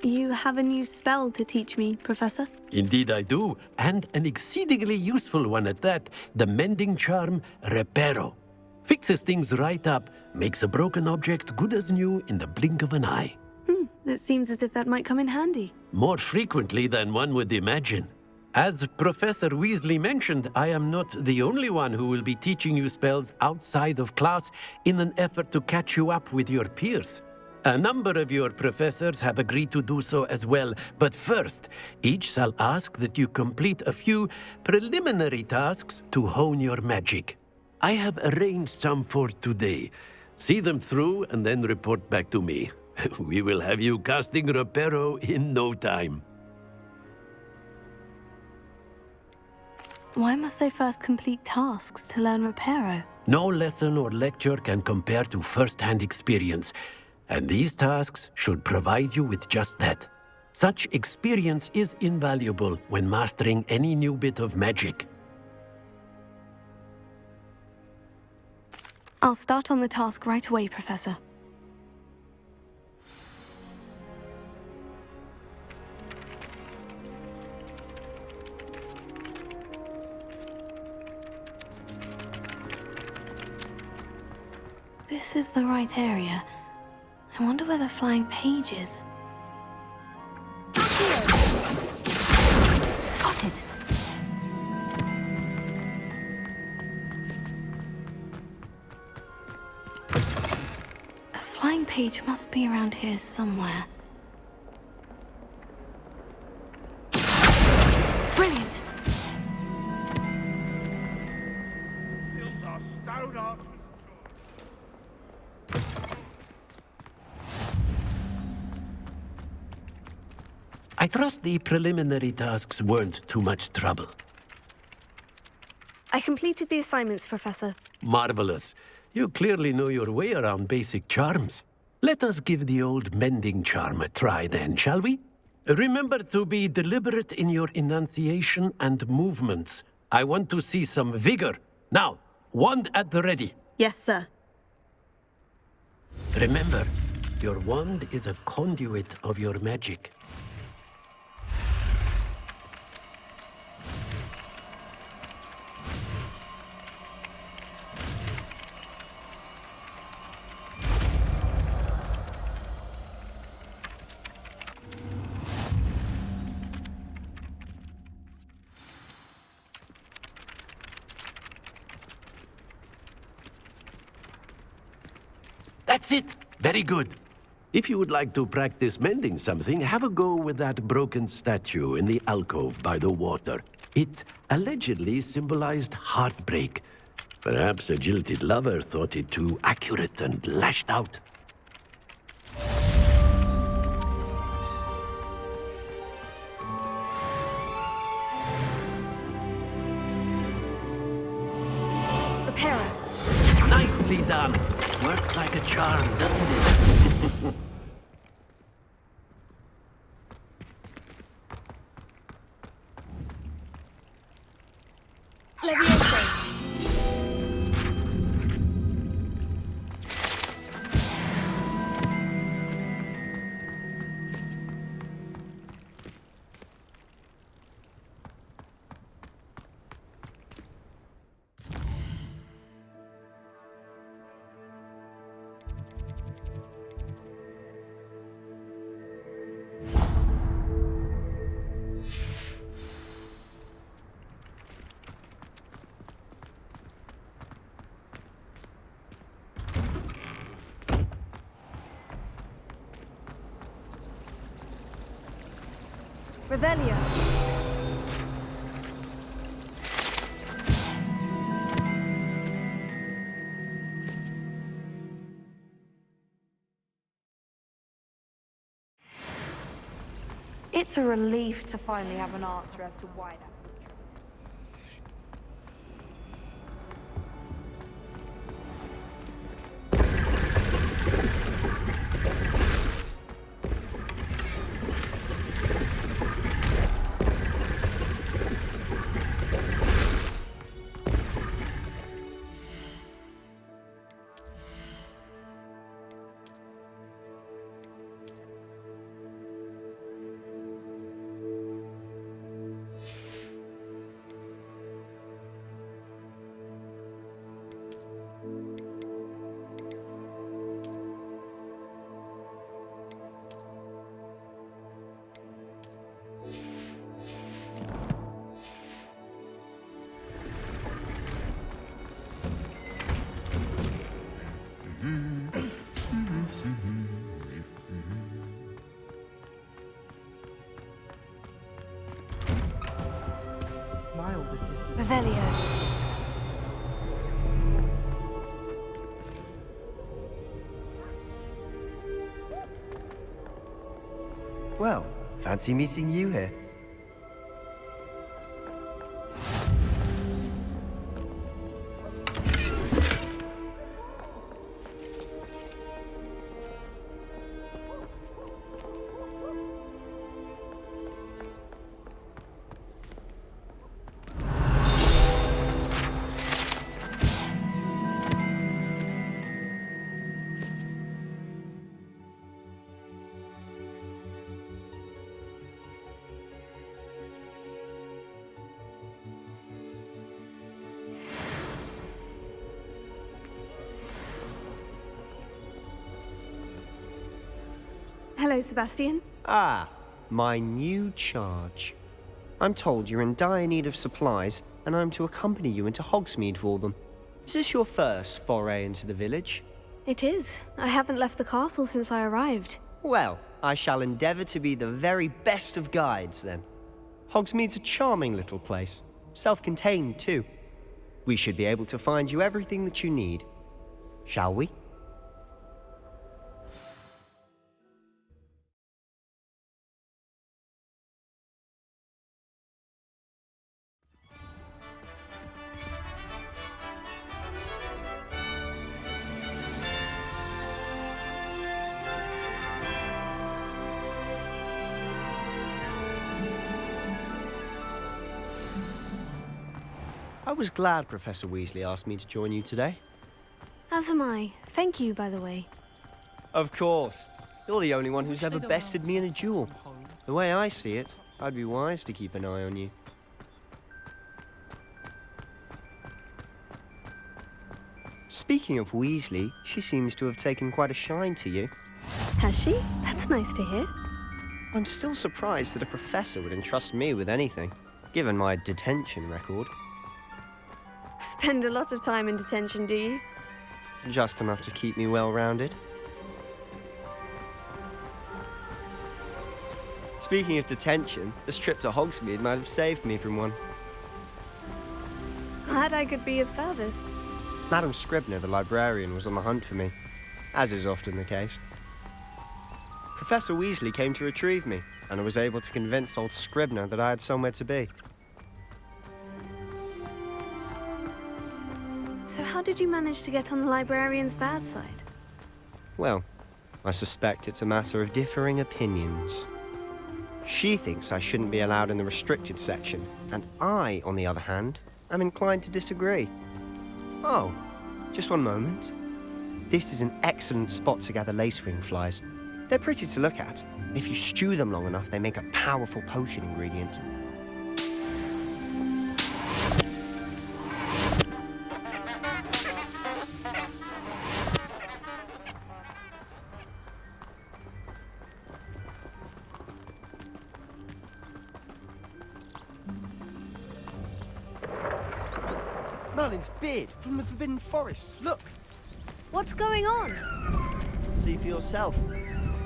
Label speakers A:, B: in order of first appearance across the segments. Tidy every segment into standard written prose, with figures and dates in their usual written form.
A: You have a new spell to teach me, Professor?
B: Indeed I do, and an exceedingly useful one at that. The mending charm, Reparo. Fixes things right up, makes a broken object good as new in the blink of an eye.
A: It seems as if that might come in handy.
B: More frequently than one would imagine. As Professor Weasley mentioned, I am not the only one who will be teaching you spells outside of class in an effort to catch you up with your peers. A number of your professors have agreed to do so as well, but first, each shall ask that you complete a few preliminary tasks to hone your magic. I have arranged some for today. See them through and then report back to me. We will have you casting Reparo in no time.
A: Why must I first complete tasks to learn Reparo?
B: No lesson or lecture can compare to first-hand experience, and these tasks should provide you with just that. Such experience is invaluable when mastering any new bit of magic.
A: I'll start on the task right away, Professor. This is the right area. I wonder where the flying page is. Got it! A flying page must be around here somewhere. Brilliant!
C: Feels our stone art.
B: I trust the preliminary tasks weren't too much trouble.
A: I completed the assignments, Professor.
B: Marvelous. You clearly know your way around basic charms. Let us give the old mending charm a try then, shall we? Remember to be deliberate in your enunciation and movements. I want to see some vigor. Now, wand at the ready.
A: Yes, sir.
B: Remember, your wand is a conduit of your magic. That's it! Very good. If you would like to practice mending something, have a go with that broken statue in the alcove by the water. It allegedly symbolized heartbreak. Perhaps a jilted lover thought it too accurate and lashed out.
A: Reparo.
B: Nicely done! Works like a charm, doesn't it?
A: Leviosa. Revelio.
D: It's a relief to finally have an answer as to why that.
E: My older sister's
A: Revelio.
F: Well, fancy meeting you here.
A: Hello, Sebastian.
F: Ah, my new charge. I'm told you're in dire need of supplies, and I'm to accompany you into Hogsmeade for them. Is this your first foray into the village?
A: It is. I haven't left the castle since I arrived.
F: Well, I shall endeavour to be the very best of guides, then. Hogsmeade's a charming little place. Self-contained, too. We should be able to find you everything that you need. Shall we? I was glad Professor Weasley asked me to join you today.
A: As am I. Thank you, by the way.
F: Of course. You're the only one who's ever bested me in a duel. The way I see it, I'd be wise to keep an eye on you. Speaking of Weasley, she seems to have taken quite a shine to you.
A: Has she? That's nice to hear.
F: I'm still surprised that a professor would entrust me with anything, given my detention record.
A: Spend a lot of time in detention, do you?
F: Just enough to keep me well-rounded. Speaking of detention, this trip to Hogsmeade might have saved me from one.
A: Glad I could be of service.
F: Madam Scribner, the librarian, was on the hunt for me, as is often the case. Professor Weasley came to retrieve me, and I was able to convince old Scribner that I had somewhere to be.
A: So how did you manage to get on the librarian's bad side?
F: Well, I suspect it's a matter of differing opinions. She thinks I shouldn't be allowed in the restricted section, and I, on the other hand, am inclined to disagree. Oh, just one moment. This is an excellent spot to gather lacewing flies. They're pretty to look at. If you stew them long enough, they make a powerful potion ingredient. Merlin's beard from the Forbidden Forest. Look,
A: What's going on?
F: see for yourself.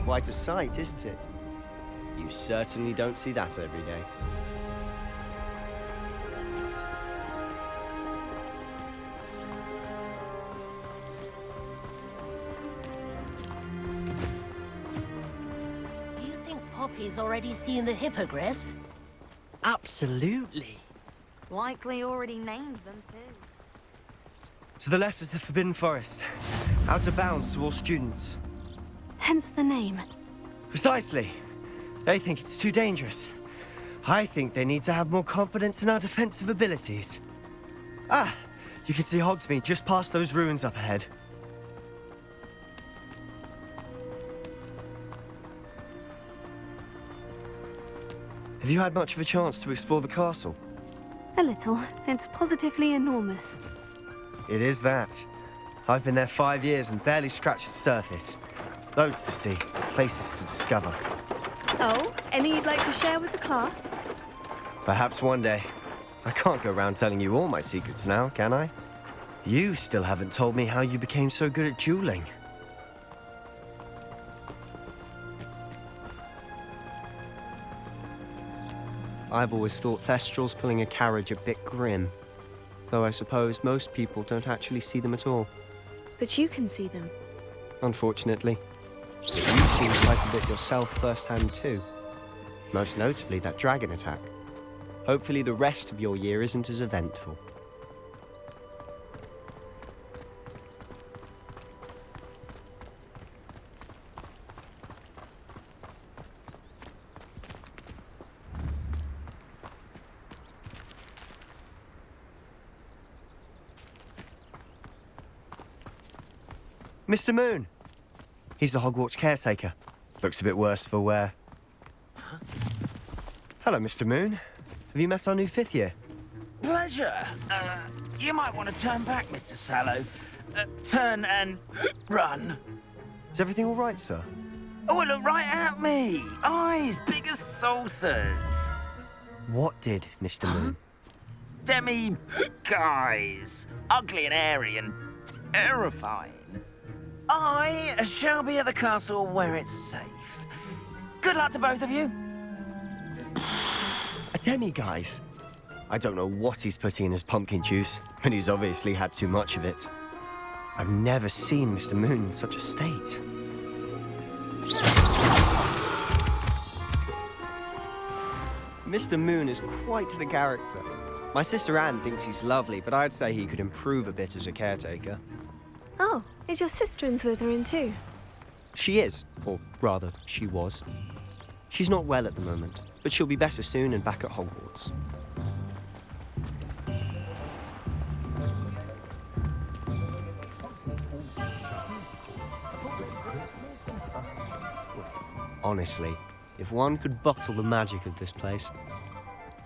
F: Quite a sight, isn't it? You certainly don't see that every day.
G: Do you think Poppy's already seen the hippogriffs?
F: Absolutely.
D: Likely already named them too.
F: To the left is the Forbidden Forest. Out of bounds to all students.
A: Hence the name.
F: Precisely. They think it's too dangerous. I think they need to have more confidence in our defensive abilities. Ah, you can see Hogsmeade just past those ruins up ahead. Have you had much of a chance to explore the castle?
A: A little. It's positively enormous.
F: It is that. I've been there 5 years and barely scratched the surface. Loads to see, places to discover.
A: Oh, any you'd like to share with the class?
F: Perhaps one day. I can't go around telling you all my secrets now, can I? You still haven't told me how you became so good at dueling. I've always thought Thestrals pulling a carriage a bit grim, though I suppose most people don't actually see them at all.
A: But you can see them.
F: Unfortunately. But you've seen quite a bit yourself firsthand too. Most notably that dragon attack. Hopefully the rest of your year isn't as eventful. Mr. Moon! He's the Hogwarts caretaker. Looks a bit worse for wear. Hello, Mr. Moon. Have you met our new 5th year?
E: Pleasure. You might want to turn back, Mr. Sallow. Turn and run.
F: Is everything all right, sir?
E: Oh, look right at me. Eyes big as saucers.
F: What did, Mr. Moon?
E: Demi guys. Ugly and hairy and terrifying. I shall be at the castle where it's safe. Good luck to both of you.
F: A demi-guise? I don't know what he's putting in his pumpkin juice, but he's obviously had too much of it. I've never seen Mr. Moon in such a state. Mr. Moon is quite the character. My sister Anne thinks he's lovely, but I'd say he could improve a bit as a caretaker.
A: Oh, is your sister in Slytherin too?
F: She is, or rather, she was. She's not well at the moment, but she'll be better soon and back at Hogwarts. Honestly, if one could bottle the magic of this place.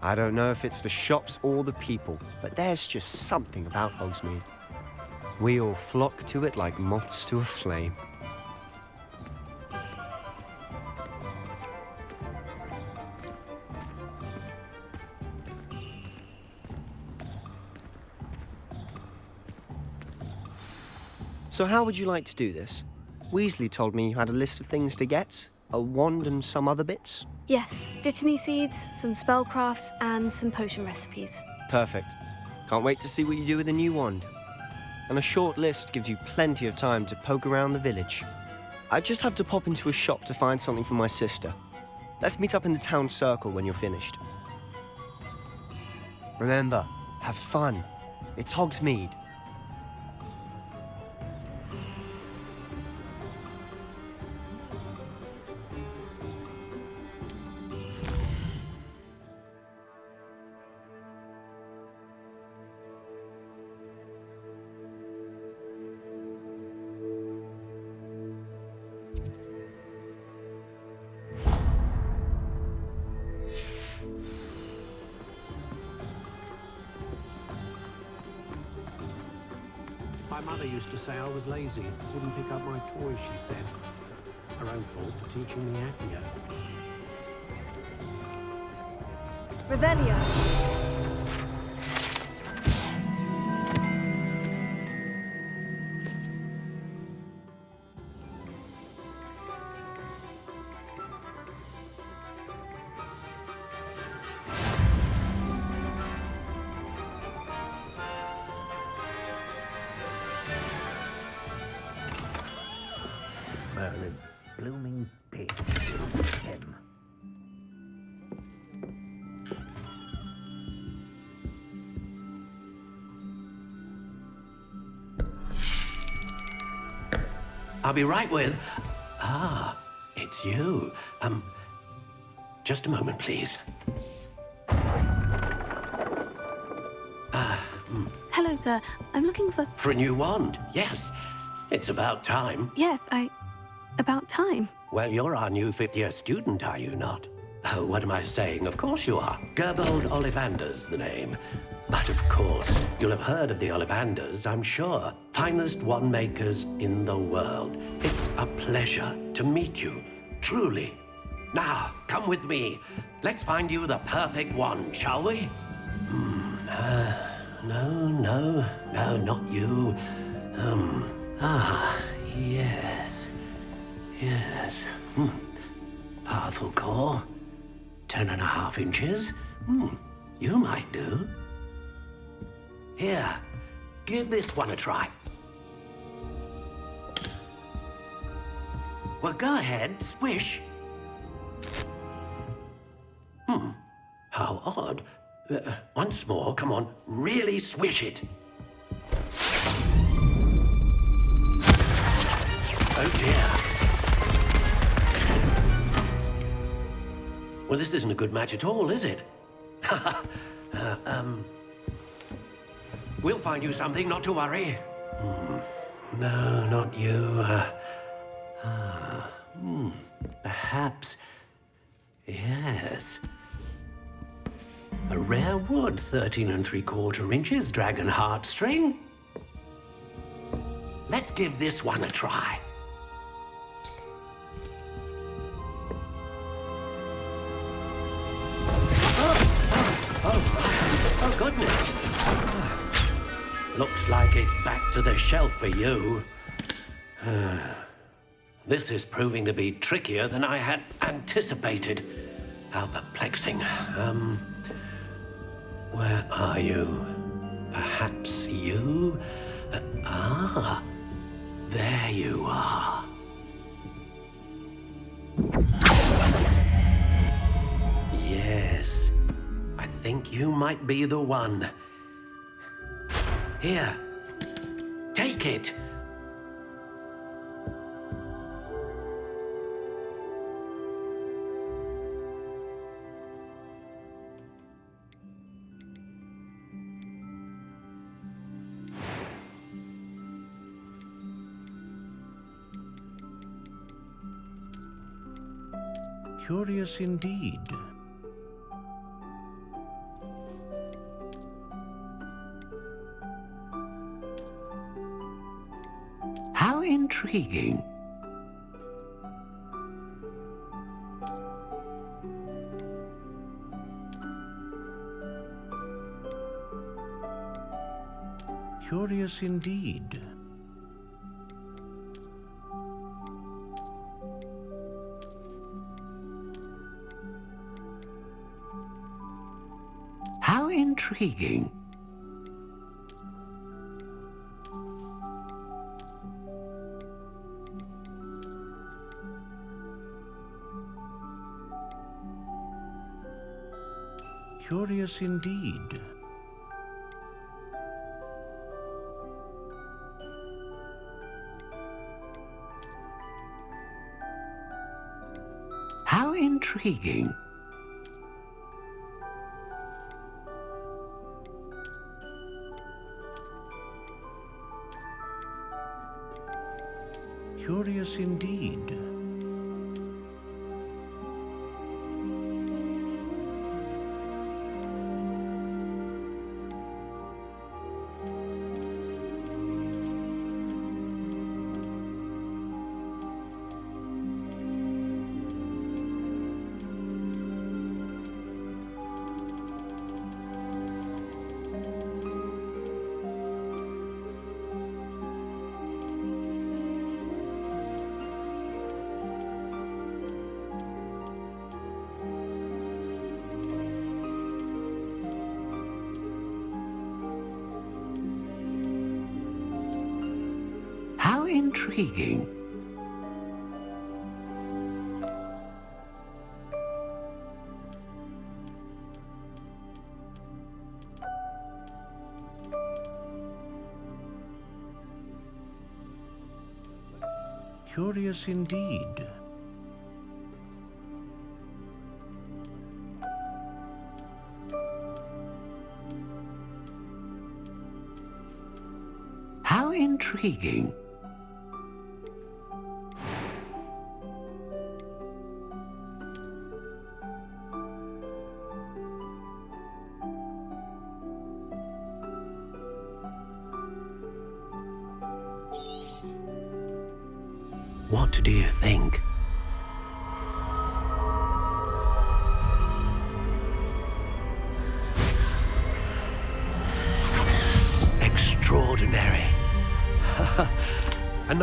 F: I don't know if it's the shops or the people, but there's just something about Hogsmeade. We all flock to it like moths to a flame. So how would you like to do this? Weasley told me you had a list of things to get, a wand and some other bits.
A: Yes, dittany seeds, some spellcrafts, and some potion recipes.
F: Perfect. Can't wait to see what you do with the new wand. And a short list gives you plenty of time to poke around the village. I just have to pop into a shop to find something for my sister. Let's meet up in the town circle when you're finished. Remember, have fun. It's Hogsmeade.
H: My mother used to say I was lazy, wouldn't pick up my toys, she said. Her own fault for teaching me Accio.
A: Revelio.
H: Merlin, blooming pig. Him.
B: I'll be right with... Ah, it's you. Just a moment, please.
A: Hello, sir. I'm looking for...
B: For a new wand, yes. It's about time.
A: Yes, about time.
B: Well, you're our new 5th-year student, are you not? Oh, what am I saying? Of course you are. Gerbold Ollivander's the name. But of course, you'll have heard of the Ollivanders, I'm sure. Finest wand makers in the world. It's a pleasure to meet you, truly. Now, come with me. Let's find you the perfect wand, shall we? No, not you. Yes. Yes. Powerful core. 10.5 inches. You might do. Here, give this one a try. Well, go ahead, swish. How odd. Once more, come on, really swish it. Oh dear. Well, this isn't a good match at all, is it? We'll find you something, not to worry. No, not you. Perhaps. Yes. A rare wood, 13 3/4 inches, dragon heartstring. Let's give this one a try. Oh, goodness. Looks like it's back to the shelf for you. This is proving to be trickier than I had anticipated. How perplexing. Where are you? Perhaps you? There you are. Yes, I think you might be the one. Here, take it.
I: Curious indeed.
B: How intriguing.
I: Curious indeed.
B: How intriguing.
I: Curious indeed.
B: How intriguing.
I: Curious indeed.
B: How intriguing.
I: Curious indeed.
B: How intriguing. What do you think?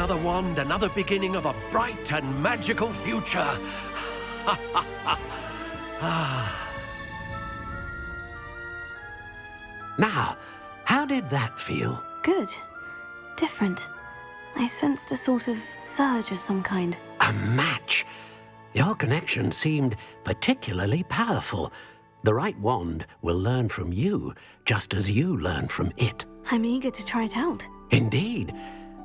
B: another wand, another beginning of a bright and magical future. Now, how did that feel?
A: Good. Different. I sensed a sort of surge of some kind.
B: A match. Your connection seemed particularly powerful. The right wand will learn from you, just as you learn from it.
A: I'm eager to try it out.
B: Indeed.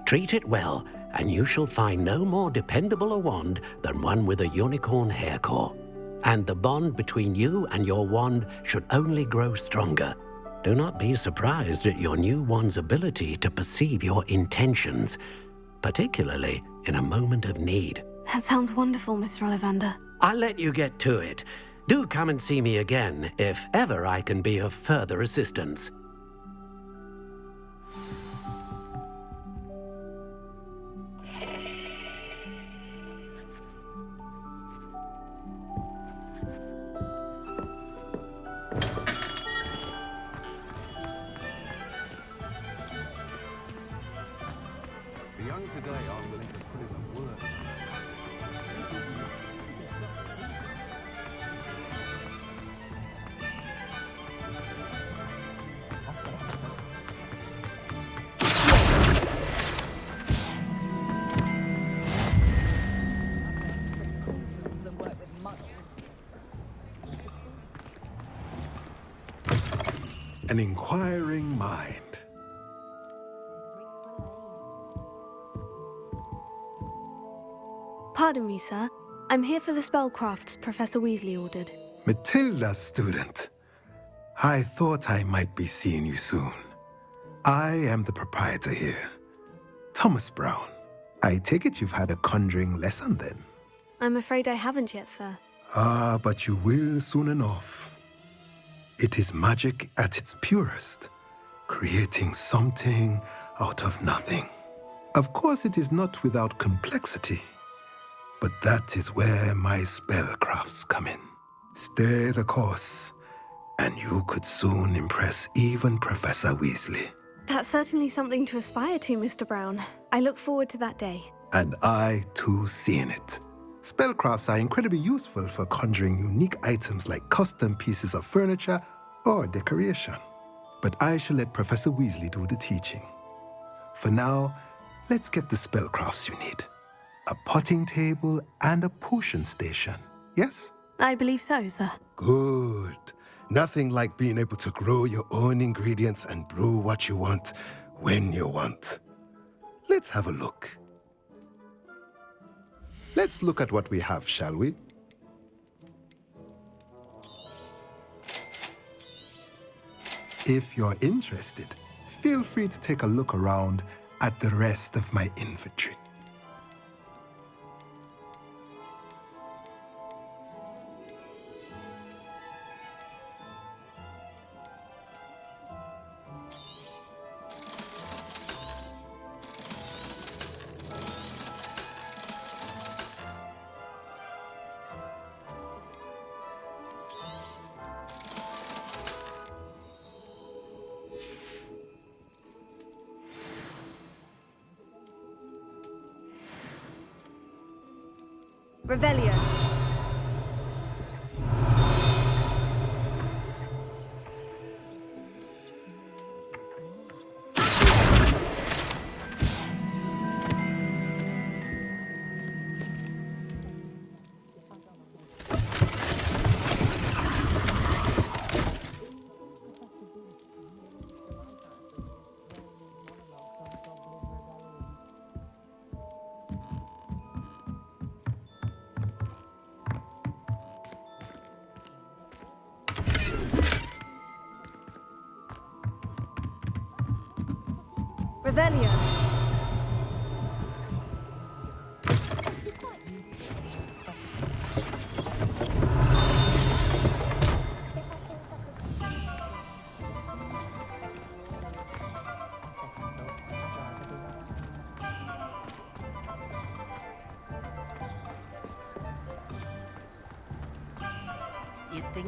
B: Treat it well, and you shall find no more dependable a wand than one with a unicorn hair core. And the bond between you and your wand should only grow stronger. Do not be surprised at your new wand's ability to perceive your intentions, particularly in a moment of need.
A: That sounds wonderful, Mr. Ollivander.
B: I'll let you get to it. Do come and see me again if ever I can be of further assistance.
H: The young today aren't willing to put in the work.
C: An inquiring mind.
A: Pardon me, sir. I'm here for the spellcrafts Professor Weasley ordered.
C: Matilda's student. I thought I might be seeing you soon. I am the proprietor here, Thomas Brown. I take it you've had a conjuring lesson then?
A: I'm afraid I haven't yet, sir.
C: Ah, but you will soon enough. It is magic at its purest, creating something out of nothing. Of course, it is not without complexity, but that is where my spellcrafts come in. Stay the course, and you could soon impress even Professor Weasley.
A: That's certainly something to aspire to, Mr. Brown. I look forward to that day.
C: And I, too, seeing it. Spellcrafts are incredibly useful for conjuring unique items like custom pieces of furniture or decoration. But I shall let Professor Weasley do the teaching. For now, let's get the spellcrafts you need. A potting table and a potion station, yes?
A: I believe so, sir.
C: Good. Nothing like being able to grow your own ingredients and brew what you want when you want. Let's have a look. Let's look at what we have, shall we? If you're interested, feel free to take a look around at the rest of my inventory.
A: Revelio. Revelio.
G: You think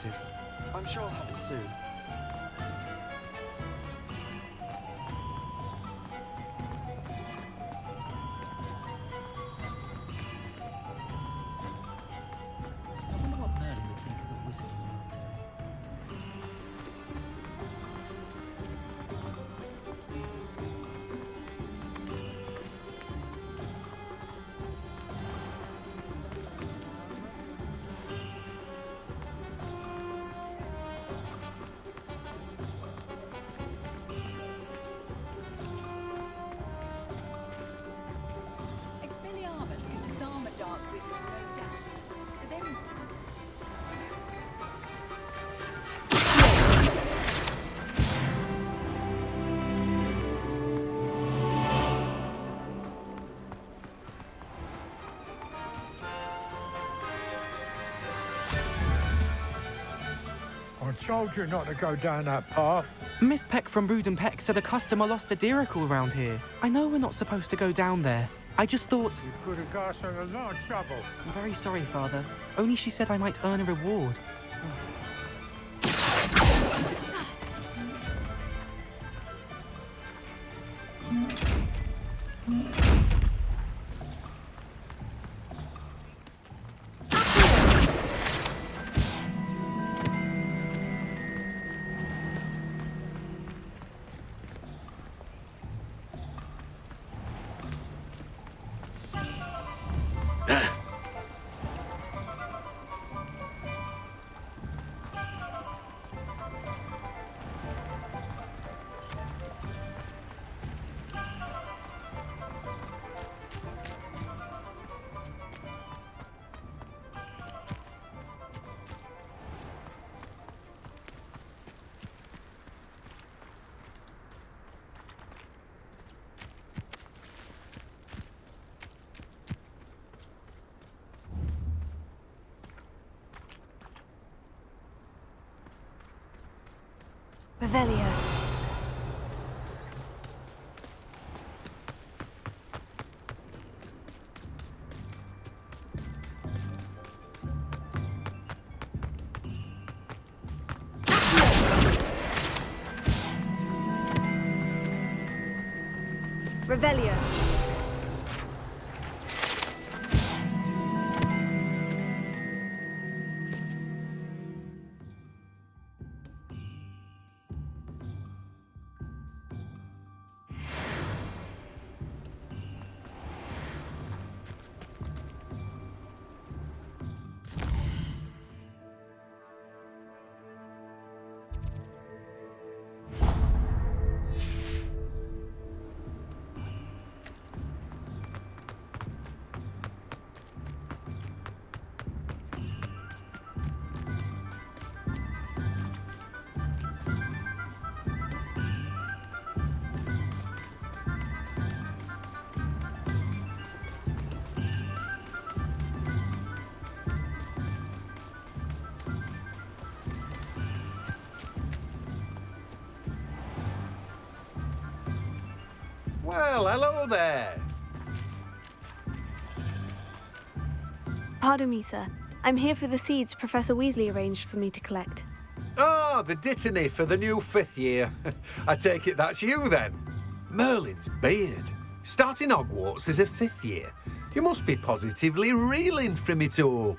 J: notice. I'm sure I'll have it soon. I wonder what Merlin would think of the wizarding world today.
K: Expelliarmus can disarm a dark wizard, no doubt. But then
L: I told you not to go down that path.
J: Miss Peck from Brood and Peck said a customer lost a diricle round here. I know we're not supposed to go down there. I just thought...
L: You could have got us in a lot of trouble.
J: I'm very sorry, Father. Only she said I might earn a reward.
A: Revelio. Revelio.
B: Well, hello there.
A: Pardon me, sir. I'm here for the seeds Professor Weasley arranged for me to collect.
M: Ah, the dittany for the new 5th year. I take it that's you then. Merlin's beard. Starting Hogwarts as a 5th year. You must be positively reeling from it all.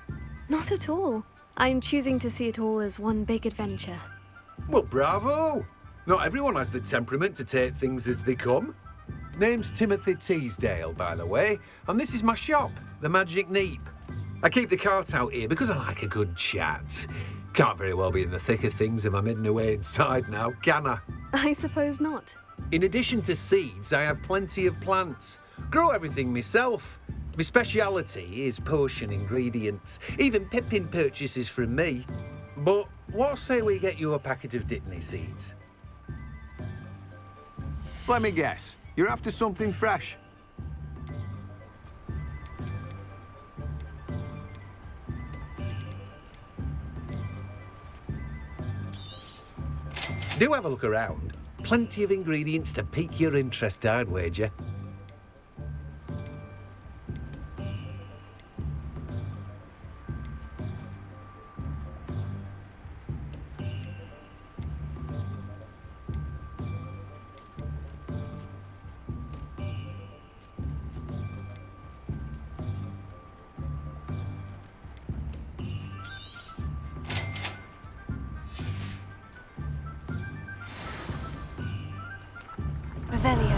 A: Not at all. I'm choosing to see it all as one big adventure.
M: Well, bravo. Not everyone has the temperament to take things as they come. Name's Timothy Teasdale, by the way, and this is my shop, the Magic Neep. I keep the cart out here because I like a good chat. Can't very well be in the thick of things if I'm hidden away inside now, can I?
A: I suppose not.
M: In addition to seeds, I have plenty of plants. Grow everything myself. My speciality is potion ingredients. Even Pippin purchases from me. But what say we get you a packet of Dittany seeds?
L: Let me guess. You're after something fresh.
M: Do have a look around. Plenty of ingredients to pique your interest, I'd wager.
A: Revelio.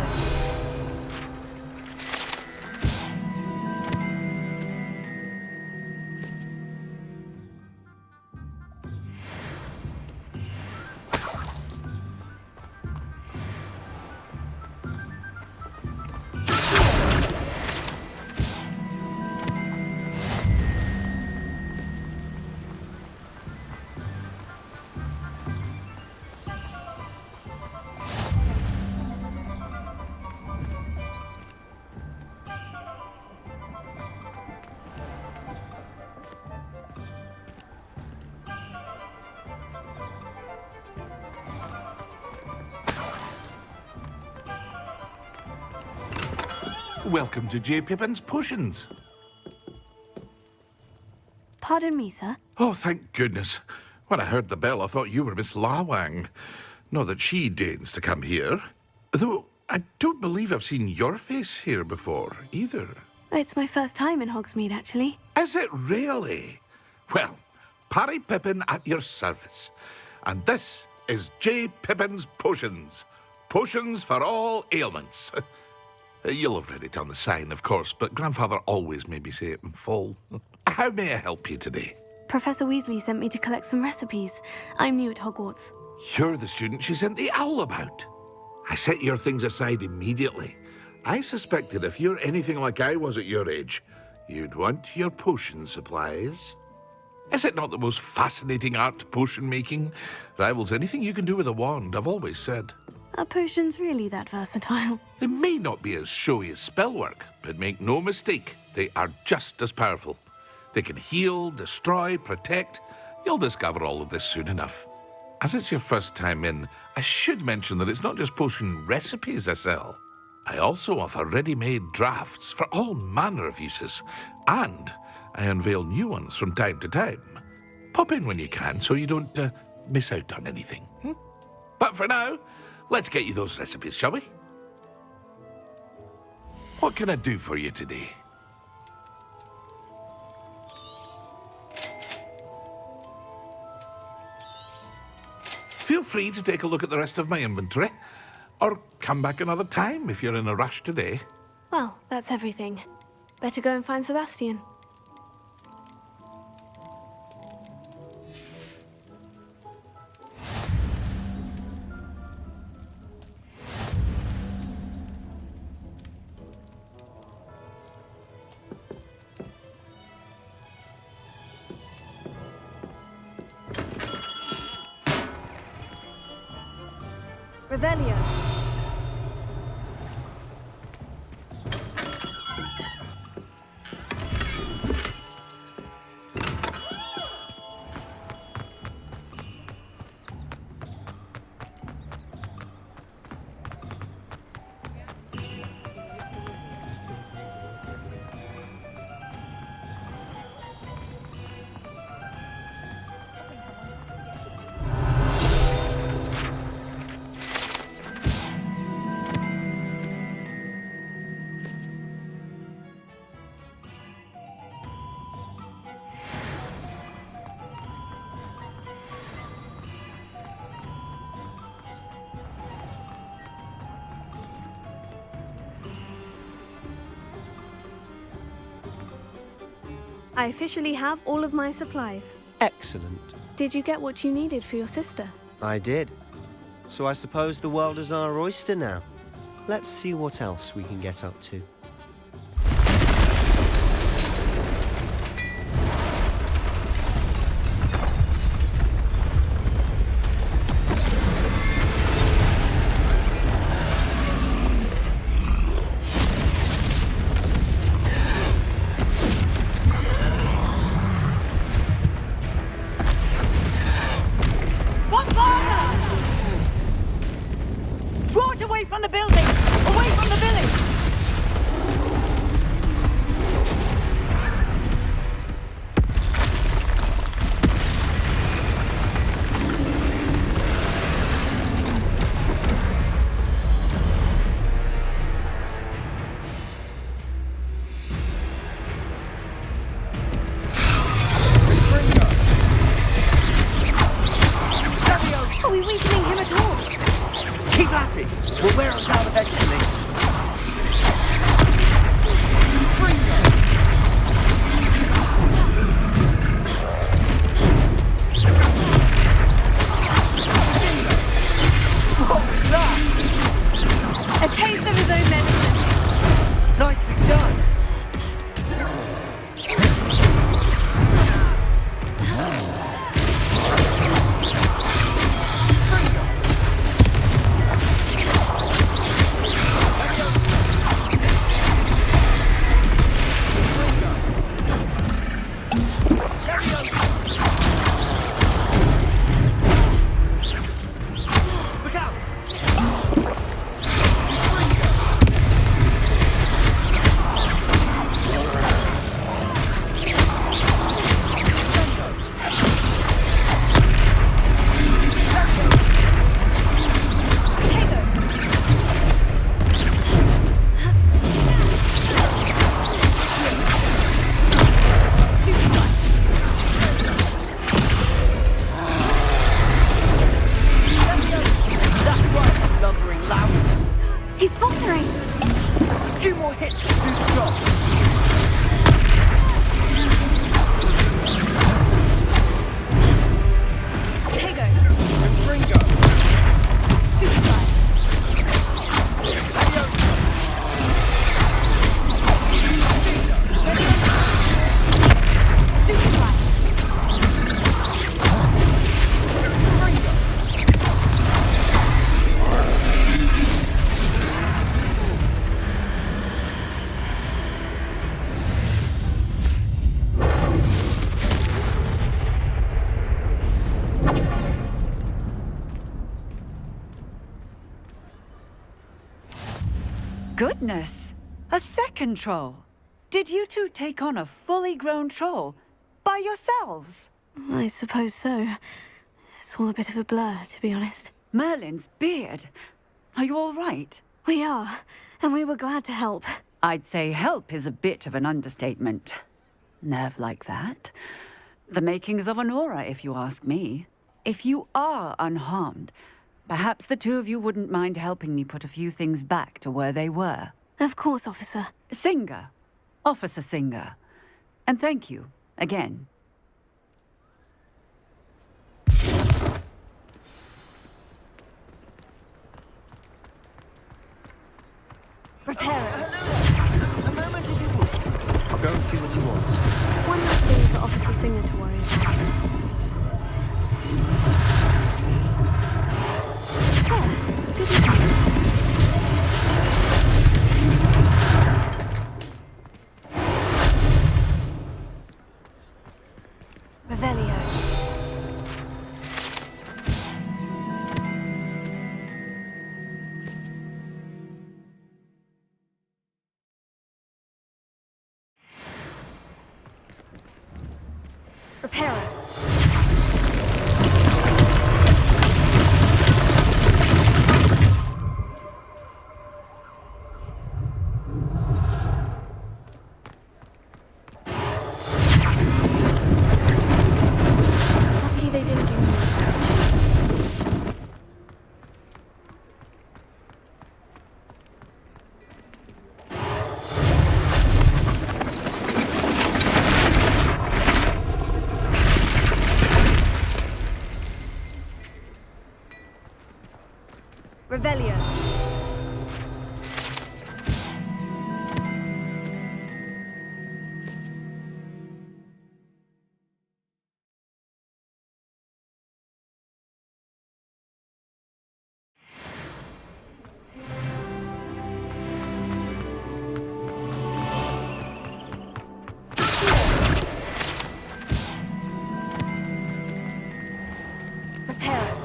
N: Welcome to J. Pippin's Potions.
A: Pardon me, sir.
N: Oh, thank goodness. When I heard the bell, I thought you were Miss Lawang. Not that she deigns to come here. Though I don't believe I've seen your face here before, either.
A: It's my first time in Hogsmeade, actually.
N: Is it really? Well, Parry Pippin at your service. And this is J. Pippin's Potions. Potions for all ailments. You'll have read it on the sign, of course, but Grandfather always made me say it in full. How may I help you today?
A: Professor Weasley sent me to collect some recipes. I'm new at Hogwarts.
N: You're the student she sent the owl about. I set your things aside immediately. I suspected if you're anything like I was at your age, you'd want your potion supplies. Is it not the most fascinating art, potion making? Rivals anything you can do with a wand, I've always said.
A: Are potions really that versatile?
N: They may not be as showy as spellwork, but make no mistake, they are just as powerful. They can heal, destroy, protect. You'll discover all of this soon enough. As it's your first time in, I should mention that it's not just potion recipes I sell. I also offer ready-made drafts for all manner of uses, and I unveil new ones from time to time. Pop in when you can so you don't miss out on anything. But for now, let's get you those recipes, shall we? What can I do for you today? Feel free to take a look at the rest of my inventory, or come back another time if you're in a rush today.
A: Well, that's everything. Better go and find Sebastian. Revelio. I officially have all of my supplies.
F: Excellent.
A: Did you get what you needed for your sister?
F: I did. So I suppose the world is our oyster now. Let's see what else we can get up to.
K: Draw it away from the building! Away from the village!
A: Are we weakening him at all?
J: Keep at it! We'll wear them down eventually. What was that?
K: A taste of his own medicine.
J: Nicely done. Look out! That's right, lumbering louds.
A: He's faltering!
J: A few more hits to do the job.
K: Tego.
J: And Ringo.
K: Stupefy. Stupefy.
O: Goodness! A second troll! Did you two take on a fully grown troll? By yourselves?
A: I suppose so. It's all a bit of a blur, to be honest.
O: Merlin's beard. Are you all right?
A: We are, and we were glad to help.
O: I'd say help is a bit of an understatement. Nerve like that. The makings of an aura, if you ask me. If you are unharmed, perhaps the two of you wouldn't mind helping me put a few things back to where they were.
A: Of course, officer.
O: Singer. Officer Singer. And thank you, again.
A: Repair
J: A moment if you would.
F: I'll go and see what he wants.
A: One last thing for Officer Singer to worry about. Oh, good as new. Revelio. Repairer. Lucky they didn't do more damage. Revelio. Repair.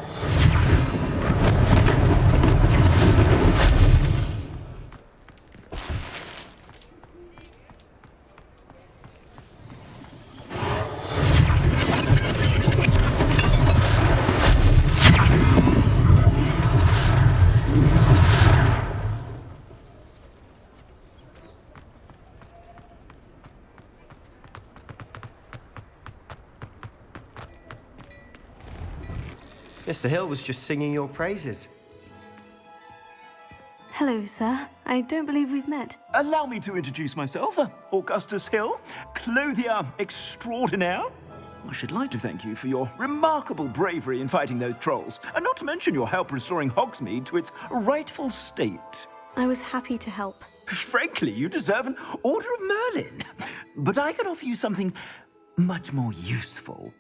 F: Mr. Hill was just singing your praises.
A: Hello, sir. I don't believe we've met.
P: Allow me to introduce myself, Augustus Hill, clothier extraordinaire. I should like to thank you for your remarkable bravery in fighting those trolls, and not to mention your help restoring Hogsmeade to its rightful state.
A: I was happy to help.
P: Frankly, you deserve an Order of Merlin. But I can offer you something much more useful.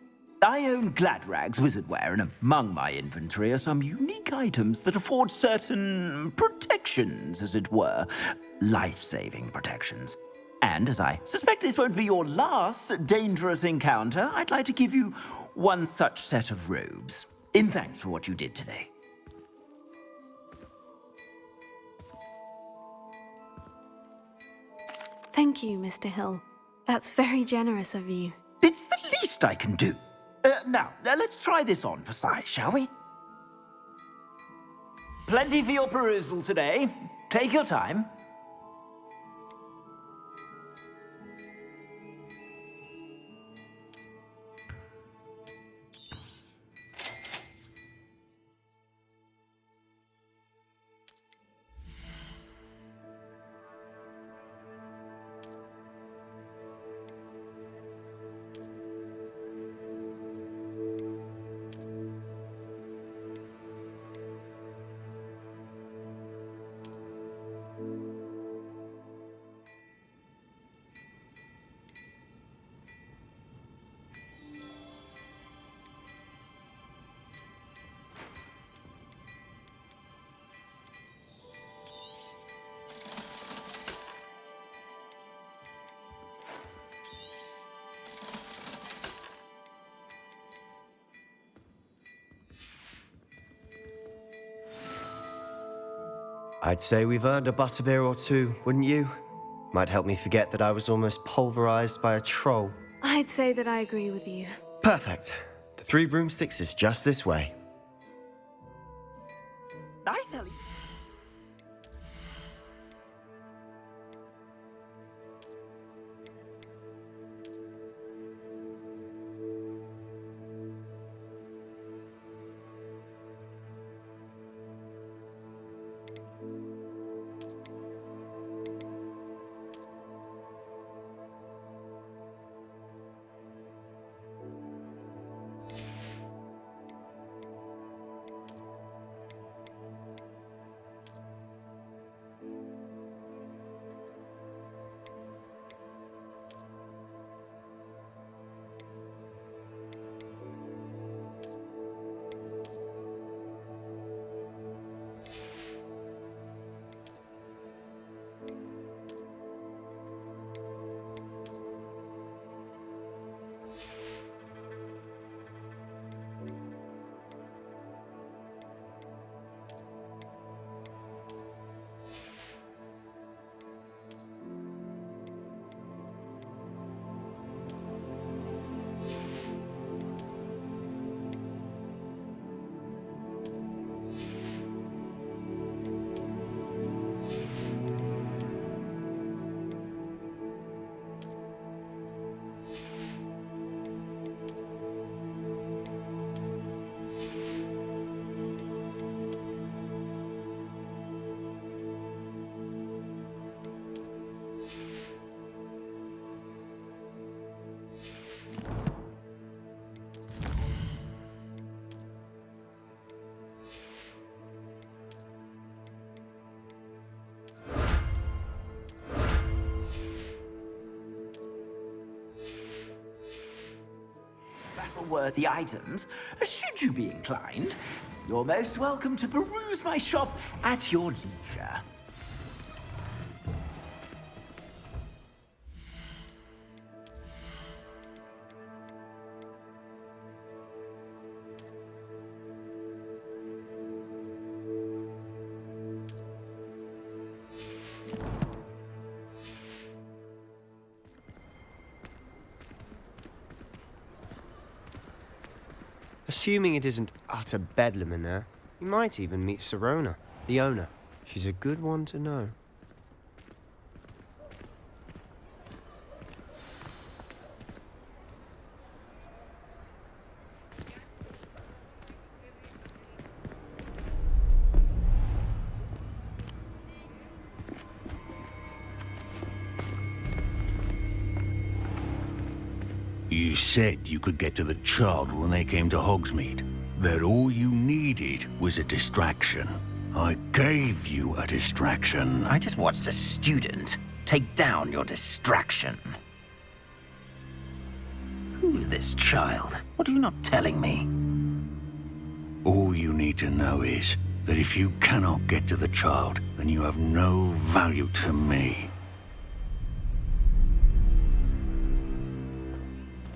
P: I own Gladrag's wizardware, and among my inventory are some unique items that afford certain protections, as it were. Life-saving protections. And as I suspect this won't be your last dangerous encounter, I'd like to give you one such set of robes, in thanks for what you did today.
A: Thank you, Mr. Hill. That's very generous of you.
P: It's the least I can do. Now, let's try this on for size, shall we? Plenty for your perusal today. Take your time.
F: I'd say we've earned a butterbeer or two, wouldn't you? Might help me forget that I was almost pulverized by a troll.
A: I'd say that I agree with you.
F: Perfect. The Three Broomsticks is just this way.
P: Nice, Ellie. Worthy items, should you be inclined. You're most welcome to peruse my shop at your leisure.
F: Assuming it isn't utter bedlam in there, you might even meet Serona, the owner. She's a good one to know.
Q: said you could get to the child when they came to Hogsmeade. That all you needed was a distraction. I gave you a distraction.
P: I just watched a student take down your distraction. Who's this child? What are you not telling me?
Q: All you need to know is that if you cannot get to the child, then you have no value to me.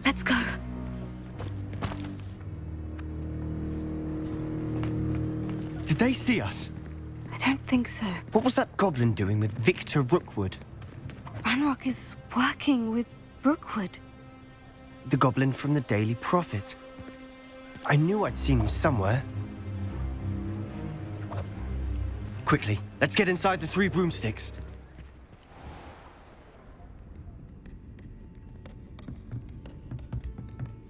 A: Let's go.
F: Did they see us?
A: I don't think so.
F: What was that goblin doing with Victor Rookwood?
A: Ranrock is working with Rookwood.
F: The goblin from the Daily Prophet. I knew I'd seen him somewhere. Quickly, let's get inside the 3 broomsticks.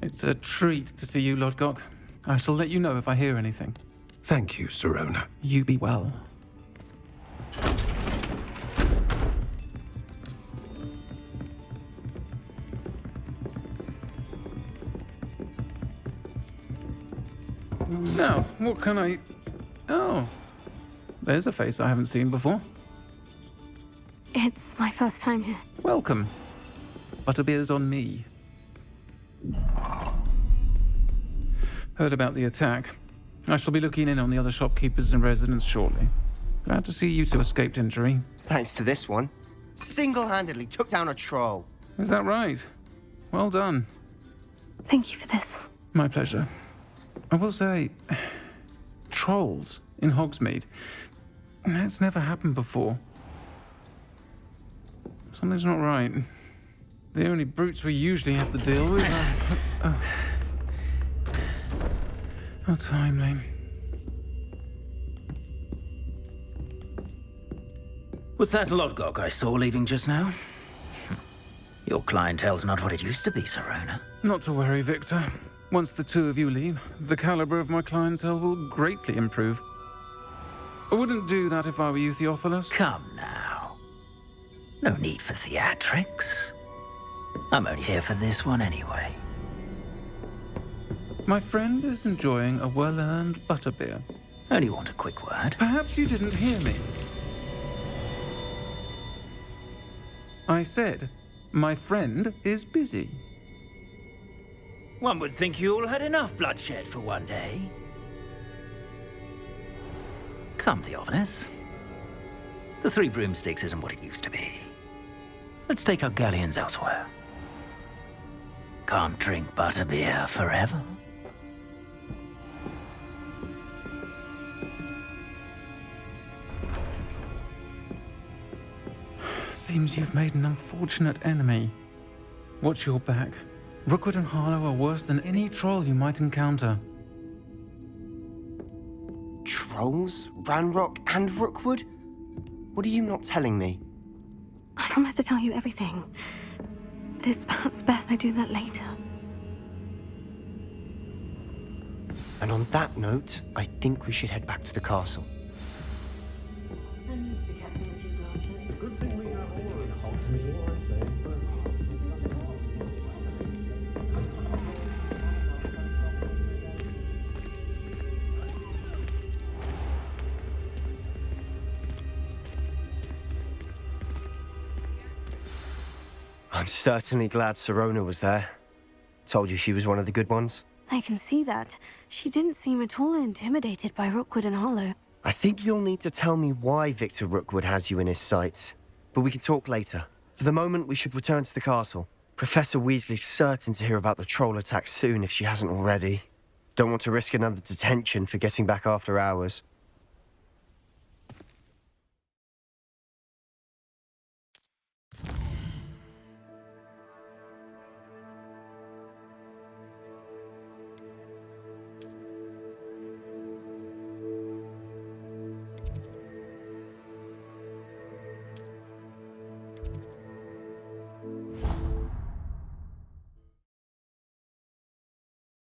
J: It's a treat to see you, Lodgok. I shall let you know if I hear anything.
C: Thank you, Sirona.
J: You be well. Now, what can I... Oh, there's a face I haven't seen before.
A: It's my first time here.
J: Welcome. Butterbeer's on me. Heard about the attack. I shall be looking in on the other shopkeepers and residents shortly. Glad to see you two escaped injury.
F: Thanks to this one. Single-handedly took down a troll.
J: Is that right? Well done.
A: Thank you for this.
J: My pleasure. I will say, trolls in Hogsmeade. That's never happened before. Something's not right. The only brutes we usually have to deal with are... How timely.
P: Was that Lodgok I saw leaving just now? Your clientele's not what it used to be, Sirona.
J: Not to worry, Victor. Once the two of you leave, the caliber of my clientele will greatly improve. I wouldn't do that if I were you, Theophilus.
P: Come now. No need for theatrics. I'm only here for this one anyway.
J: My friend is enjoying a well-earned butterbeer.
P: Only want a quick word.
J: Perhaps you didn't hear me. I said, my friend is busy.
P: One would think you all had enough bloodshed for one day. Come, Theophilus. The 3 broomsticks isn't what it used to be. Let's take our galleons elsewhere. Can't drink butterbeer forever.
J: Seems you've made an unfortunate enemy. Watch your back. Rookwood and Harlow are worse than any troll you might encounter.
F: Trolls? Ranrock and Rookwood? What are you not telling me?
A: I promise to tell you everything. But it's perhaps best I do that later.
F: And on that note, I think we should head back to the castle.
H: I'm used to catching a few glances. Good thing we are all in Hogsmeade, I say.
F: I'm certainly glad Sirona was there. Told you she was one of the good ones.
A: I can see that. She didn't seem at all intimidated by Rookwood and Harlow.
F: I think you'll need to tell me why Victor Rookwood has you in his sights. But we can talk later. For the moment, we should return to the castle. Professor Weasley's certain to hear about the troll attack soon if she hasn't already. Don't want to risk another detention for getting back after hours.